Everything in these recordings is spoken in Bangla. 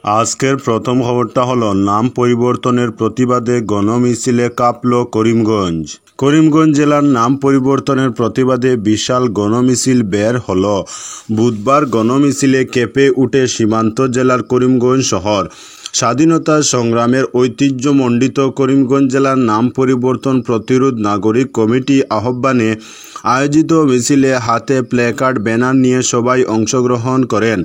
আজকের প্রথম খবরটা হলো নাম পরিবর্তনের প্রতিবাদে গণমিছিলে কাঁপল করিমগঞ্জ। করিমগঞ্জ জেলার নাম পরিবর্তনের প্রতিবাদে বিশাল গণমিছিল বের হলো। বুধবার গণমিছিলে কেঁপে উঠে সীমান্ত জেলার করিমগঞ্জ শহর। স্বাধীনতা সংগ্রামের ঐতিহ্যমণ্ডিত করিমগঞ্জ জেলার নাম পরিবর্তন প্রতিরোধ নাগরিক কমিটি আহ্বানে আয়োজিত মিছিলে হাতে প্ল্যাকার্ড ব্যানার নিয়ে সবাই অংশগ্রহণ করেন।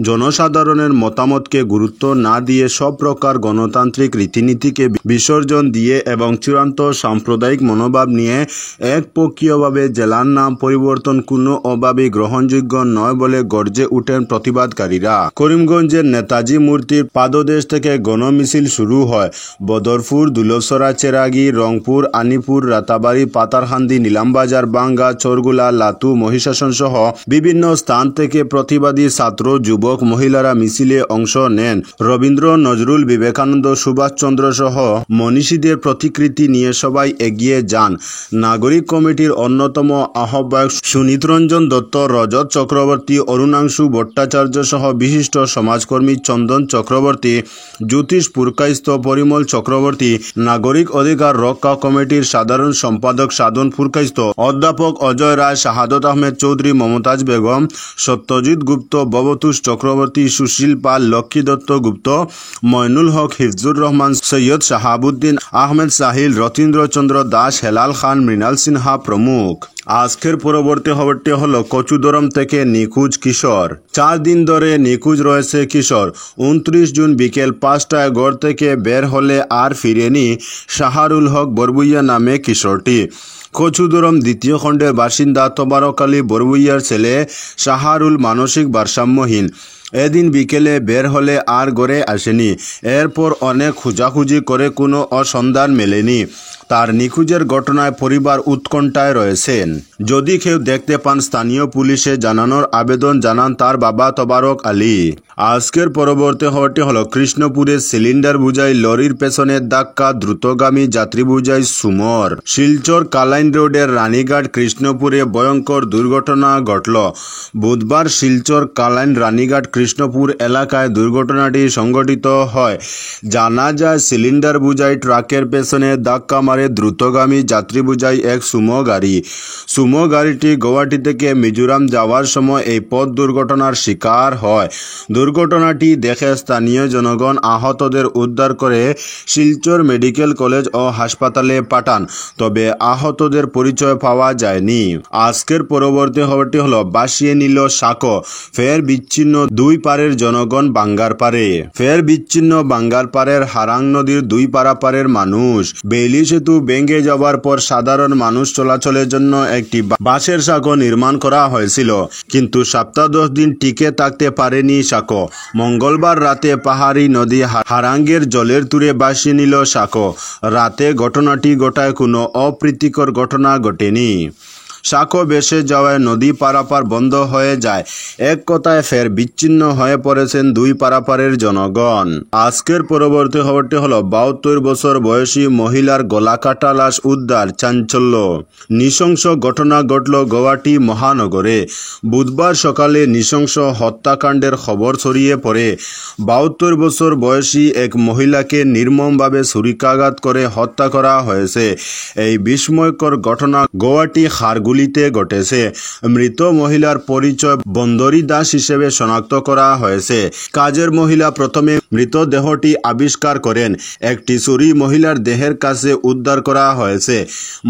জনসাধারণের মতামতকে গুরুত্ব না দিয়ে সব প্রকার গণতান্ত্রিক রীতিনীতিকে বিসর্জন দিয়ে এবং চূড়ান্ত সাম্প্রদায়িক মনোভাব নিয়ে একপক্ষীয়ভাবে জেলার নাম পরিবর্তন কোনো অভাবেই গ্রহণযোগ্য নয় বলে গর্জে উঠেন প্রতিবাদকারীরা। করিমগঞ্জের নেতাজি মূর্তির পাদদেশ থেকে গণমিছিল শুরু হয়। বদরপুর, দুলসরা, চেরাগি, রংপুর, আনিপুর, রাতাবাড়ি, পাতারকান্দি, নীলামবাজার, বাঙ্গা, চরগুলা, লাতু, মহিষাসন সহ বিভিন্ন স্থান থেকে প্রতিবাদী ছাত্র, যুবক, মহিলারা মিছিলে অংশ নেন। রবীন্দ্র, নজরুল, বিবেকানন্দ, সুভাষচন্দ্র সহ মনীষীদের প্রতিকৃতি নিয়ে সবাই এগিয়ে যান। নাগরিক কমিটির অন্যতম আহ্বায়ক সুনীত রঞ্জন দত্ত, রজত চক্রবর্তী, অরুণাংশু ভট্টাচার্য সহ বিশিষ্ট সমাজকর্মী চন্দন চক্রবর্তী, জ্যোতিষ পুরকাইস্ত, পরিমল চক্রবর্তী, নাগরিক অধিকার রক্ষা কমিটির সাধারণ সম্পাদক সাধন পুরকাইস্ত, অধ্যাপক অজয় রায়, শাহাদত আহমেদ চৌধুরী, মমতাজ বেগম, সত্যজিৎ গুপ্ত, ভবতোষ চক্রবর্তী, সুশীল পাল, লক্ষ্মী দত্ত গুপ্ত, ময়নুল হক, হিফজুর রহমান, সৈয়দ শাহাবুদ্দিন আহমেদ সাহিল, রতীন্দ্রচন্দ্র দাস, হেলাল খান, মৃণাল সিনহা প্রমুখ। আজকের পরবর্তী খবরটি হলো কচুদরম থেকে নিখোঁজ কিশোর। 4 দিন ধরে নিখোঁজ রয়েছে কিশোর। 29 জুন বিকেল 5টায় ঘর থেকে বের হলে আর ফিরেনি শাহারুল হক বরবুইয়া নামে কিশোরটি। কচুদরম দ্বিতীয় খণ্ডের বাসিন্দা তোবারক আলী বরবুইয়ার ছেলে শাহারুল মানসিক ভারসাম্যহীন। এদিন বিকেলে বের হলে আর ঘরে আসেনি। এরপর অনেক খোঁজাখুঁজি করে কোনো সন্ধান মেলেনি। তার নিখোঁজের ঘটনায় পরিবার উৎকণ্ঠায় রয়েছেন। যদি কেউ দেখতে পান স্থানীয় পুলিশে জানানোর আবেদন জানান তার বাবা তোবারক আলী। আজকের পরবর্তী খবরটি হলো কৃষ্ণপুরে সিলিন্ডার বোঝাই লরির পেছনের ধাক্কা, দ্রুতগামী যাত্রী বোঝাই সুমর। শিলচর কালাইন রোডের রানীঘাট কৃষ্ণপুরে ভয়ঙ্কর দুর্ঘটনা ঘটল। বুধবার শিলচর কালাইন রানীঘাট কৃষ্ণপুর এলাকায় দুর্ঘটনাটি সংঘটিত হয়। জানা যায় সিলিন্ডার বোঝাই ট্রাকের পেছনে ধাক্কা মারে দ্রুতগামী যাত্রী বোঝাই এক সুমো গাড়ি। সুমো গাড়িটি গুয়াহাটি থেকে মিজোরাম যাওয়ার সময় এই পথ দুর্ঘটনার শিকার হয়। দুর্ঘটনাটি দেখে স্থানীয় জনগণ আহতদের উদ্ধার করে শিলচর মেডিকেল কলেজ ও হাসপাতালে পাঠান, তবে আহতদের পরিচয় পাওয়া যায়নি। আজকের পরবর্তী খবরটি হলো বাসিয়ে নিল সাঁকো, ফের বিচ্ছিন্ন দুই পারের জনগণ বাঙ্গার পারে। ফের বিচ্ছিন্ন বাঙ্গার পারের হারাং নদীর দুই পারাপারের মানুষ। বেইলি সেতু ভেঙে যাওয়ার পর সাধারণ মানুষ চলাচলের জন্য একটি বাঁশের সাঁকো নির্মাণ করা হয়েছিল, কিন্তু সপ্তাহ 10 দিন টিকে থাকতে পারেনি সাঁকো। মঙ্গলবার রাতে পাহাড়ি নদী হারাঙ্গের জলের তুরে ভাসিয়ে নিল সাঁকো। রাতে ঘটনাটি ঘটায় কোনো অপ্রীতিকর ঘটনা ঘটেনি। সাঁকো ভেসে যাওয়ায় নদী পারাপার বন্ধ হয়ে যায়। এক কথায় ফের বিচ্ছিন্ন হয়ে পড়েছেন দুই পারাপারের জনগণ। আজকের পরবর্তী খবরটি হলো 72 বছর বয়সী মহিলার গলাকাটা লাশ উদ্ধার, চাঞ্চল্য। নৃশংস ঘটনা ঘটল গুয়াহাটি মহানগরে। বুধবার সকালে নৃশংস হত্যাকাণ্ডের খবর ছড়িয়ে পড়ে। 72 বছর বয়সী এক মহিলাকে নির্মমভাবে ছুরিকাঘাত করে হত্যা করা হয়েছে। এই বিস্ময়কর ঘটনা গুয়াহাটি খারগুলিতে ঘটেছে। মৃত মহিলার পরিচয় বন্দরী দাস হিসেবে শনাক্ত করা হয়েছে। কাজের মহিলা প্রথমে মৃতদেহটি আবিষ্কার করেন। একটি ছুরি মহিলার দেহের কাছে উদ্ধার করা হয়েছে।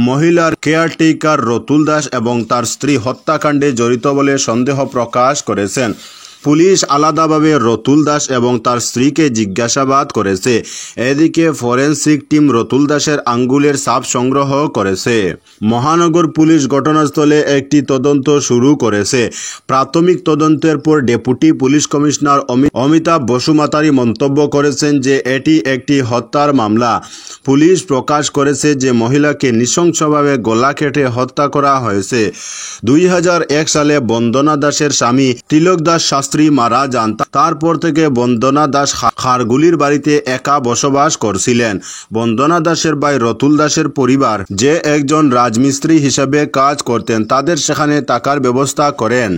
মহিলার কেয়ারটেকার রতুল দাস এবং তার স্ত্রী হত্যাকাণ্ডে জড়িত বলে সন্দেহ প্রকাশ করেছেন। পুলিশ আলাদাভাবে রতুল দাস এবং তার স্ত্রীকে জিজ্ঞাসাবাদ করেছে। এদিকে ফরেনসিক টিম রতুল দাসের আঙ্গুলের ছাপ সংগ্রহ করেছে। মহানগর পুলিশ ঘটনাস্থলে একটি তদন্ত শুরু করেছে। প্রাথমিক তদন্তের পর deputy police commissioner Amitabh Basumatary মন্তব্য করেছেন যে এটি একটি হত্যার মামলা। পুলিশ প্রকাশ করেছে যে মহিলাকে নৃশংসভাবে গলা কেটে হত্যা করা হয়েছে। 2001 সালে বন্দনা দাসের স্বামী তিলক দাস স্ত্রী মারা যান। তারপর থেকে বন্দনা দাস খারগুলির বাড়িতে একা বসবাস করছিলেন। বন্দনা দাসের ভাই রতুল দাসের পরিবার, যে একজন রাজমিস্ত্রি হিসেবে কাজ করতেন, তাদের সেখানে থাকার ব্যবস্থা করেন।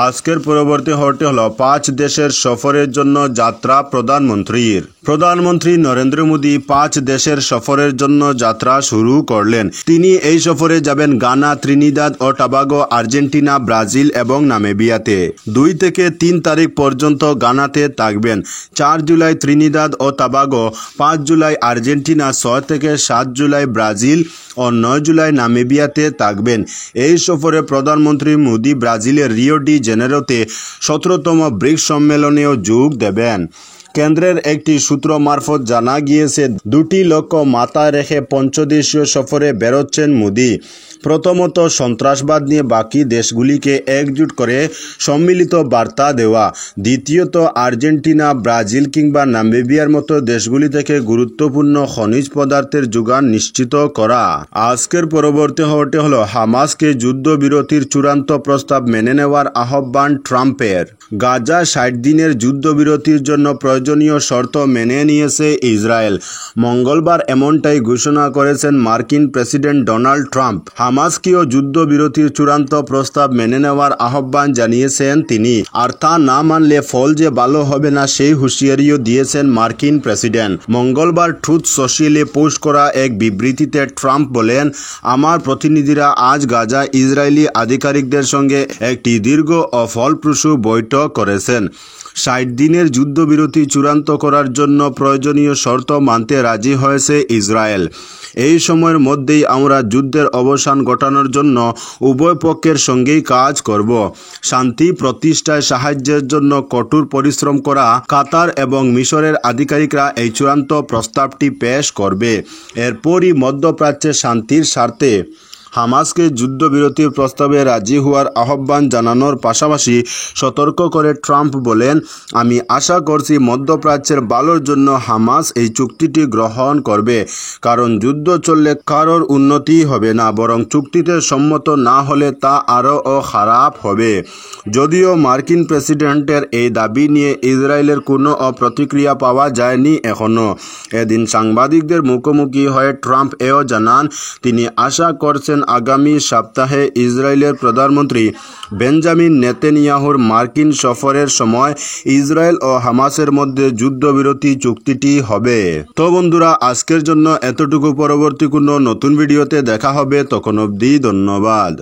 আজকের পরবর্তী খবরটি হলো 5 দেশের সফরের জন্য যাত্রা প্রধানমন্ত্রীর। প্রধানমন্ত্রী নরেন্দ্র মোদী 5 দেশের সফরের জন্য যাত্রা শুরু করলেন। তিনি এই সফরে যাবেন গানা, ত্রিনিদাদ ও টবাগো, আর্জেন্টিনা, ব্রাজিল এবং নামিবিয়াতে। 2 থেকে 3 তারিখ পর্যন্ত গানাতে থাকবেন। 4 জুলাই ত্রিনিদাদ ও টবাগো, 5 জুলাই আর্জেন্টিনা, 6 থেকে 7 জুলাই ব্রাজিল ও 9 জুলাই নামিবিয়াতে থাকবেন। এই সফরে প্রধানমন্ত্রী মোদী ব্রাজিলের রিও ডি জেনেরোতে 17তম ব্রিক্স সম্মেলনেও যোগ দেবেন। কেন্দ্রের একটি সূত্র মারফত জানা গিয়েছে, 2টি লক্ষ্য মাথায় রেখে পঞ্চদেশীয় সফরে বেরোচ্ছেন মোদী। প্রথমত, সন্ত্রাসবাদ নিয়ে বাকি দেশগুলিকে একজোট করে সম্মিলিত বার্তা দেওয়া। দ্বিতীয়ত, আর্জেন্টিনা, ব্রাজিল কিংবা নামিবিয়ার মতো দেশগুলি থেকে গুরুত্বপূর্ণ খনিজ পদার্থের যোগান নিশ্চিত করা। আজকের পরবর্তী খবরটি হলো হামাসকে যুদ্ধবিরতির চূড়ান্ত প্রস্তাব মেনে নেওয়ার আহ্বান ট্রাম্পের। গাজা 60 দিনের যুদ্ধবিরতির জন্য প্রয়োজনীয় শর্ত মেনে নিয়েছে ইসরায়েল। মঙ্গলবার এমনটাই ঘোষণা করেছেন মার্কিন প্রেসিডেন্ট ডোনাল্ড ট্রাম্প। হামাসকেও যুদ্ধবিরতির চূড়ান্ত প্রস্তাব মেনে নেওয়ার আহ্বান জানিয়েছেন তিনি। আর তা না মানলে ফল যে ভালো হবে না, সেই হুঁশিয়ারিও দিয়েছেন মার্কিন প্রেসিডেন্ট। মঙ্গলবার ট্রুথ সোশ্যালে পোস্ট করা এক বিবৃতিতে ট্রাম্প বলেন, আমার প্রতিনিধিরা আজ গাজা ইসরায়েলি আধিকারিকদের সঙ্গে একটি দীর্ঘ ও ফলপ্রসূ বৈঠক করেছেন। 60 দিনের যুদ্ধবিরতি চূড়ান্ত করার জন্য প্রয়োজনীয় শর্ত মানতে রাজি হয়েছে ইসরায়েল। এই সময়ের মধ্যেই আমরা যুদ্ধের অবসান ঘটানোর জন্য উভয় পক্ষের সঙ্গেই কাজ করব। শান্তি প্রতিষ্ঠায় সাহায্যের জন্য কঠোর পরিশ্রম করা কাতার এবং মিশরের আধিকারিকরা এই চূড়ান্ত প্রস্তাবটি পেশ করবে। এরপরই মধ্যপ্রাচ্যে শান্তির স্বার্থে হামাসকে যুদ্ধবিরতির প্রস্তাবে রাজি হওয়ার আহ্বান জানানোর পাশাপাশি সতর্ক করে ট্রাম্প বলেন, আমি আশা করছি মধ্যপ্রাচ্যের ভালোর জন্য হামাস এই চুক্তিটি গ্রহণ করবে, কারণ যুদ্ধ চললে কারোর উন্নতি হবে না, বরং চুক্তিতে সম্মত না হলে তা আরও খারাপ হবে। যদিও মার্কিন প্রেসিডেন্টের এই দাবি নিয়ে ইসরায়েলের কোনো প্রতিক্রিয়া পাওয়া যায়নি এখনও। এদিন সাংবাদিকদের মুখোমুখি হয়ে ট্রাম্প এও জানান, তিনি আশা করছেন আগামী সপ্তাহে ইসরায়েলের প্রধানমন্ত্রী বেঞ্জামিন নেতানিয়াহুর মার্কিন সফরের সময় ইসরায়েল ও হামাসের মধ্যে যুদ্ধবিরতি চুক্তিটি হবে। তো বন্ধুরা, আজকের জন্য এতটুকু। পরবর্তী কোনো নতুন ভিডিওতে দেখা হবে, তখন অবধি ধন্যবাদ।